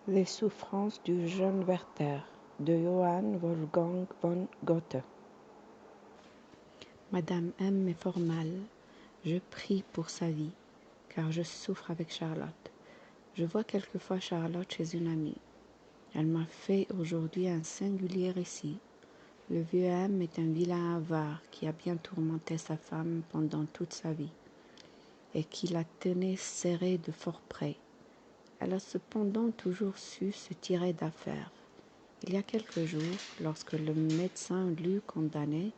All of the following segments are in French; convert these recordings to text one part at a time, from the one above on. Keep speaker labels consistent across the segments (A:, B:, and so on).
A: Les souffrances du jeune Werther de Johann Wolfgang von Goethe.
B: Madame M est fort mal. Je prie pour sa vie, car je souffre avec Charlotte. Je vois quelquefois Charlotte chez une amie. Elle m'a fait aujourd'hui un singulier récit. Le vieux M est un vilain avare qui a bien tourmenté sa femme pendant toute sa vie, et qui la tenait serrée de fort près. Elle a cependant toujours su se tirer d'affaire. Il y a quelques jours, lorsque le médecin l'eut condamnée,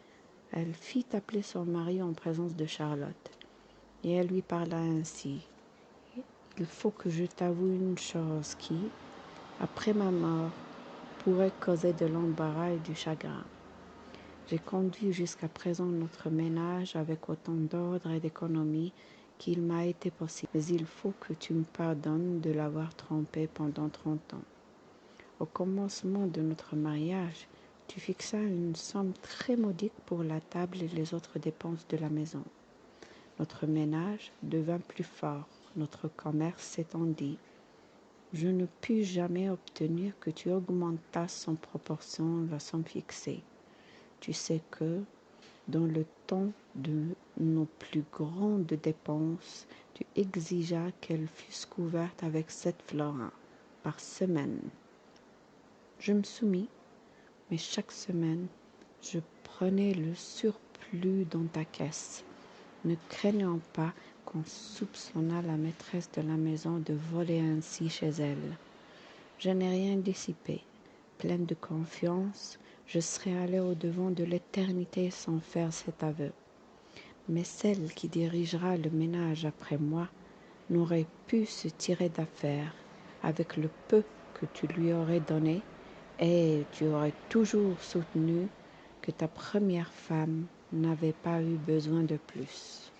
B: elle fit appeler son mari en présence de Charlotte, et elle lui parla ainsi. « Il faut que je t'avoue une chose qui, après ma mort, pourrait causer de l'embarras et du chagrin. J'ai conduit jusqu'à présent notre ménage avec autant d'ordre et d'économie qu'il m'a été possible, mais il faut que tu me pardonnes de l'avoir trompé pendant 30 ans. Au commencement de notre mariage, tu fixas une somme très modique pour la table et les autres dépenses de la maison. Notre ménage devint plus fort, notre commerce s'étendit. Je ne pus jamais obtenir que tu augmentasses en proportion la somme fixée. Tu sais que, dans le temps de nos plus grandes dépenses, tu exigeas qu'elles fussent couvertes avec 7 florins par semaine. Je me soumis, mais chaque semaine, je prenais le surplus dans ta caisse, ne craignant pas qu'on soupçonnât la maîtresse de la maison de voler ainsi chez elle. Je n'ai rien dissipé. Pleine de confiance, je serais allée au-devant de l'éternité sans faire cet aveu. Mais celle qui dirigera le ménage après moi n'aurait pu se tirer d'affaire avec le peu que tu lui aurais donné, et tu aurais toujours soutenu que ta première femme n'avait pas eu besoin de plus.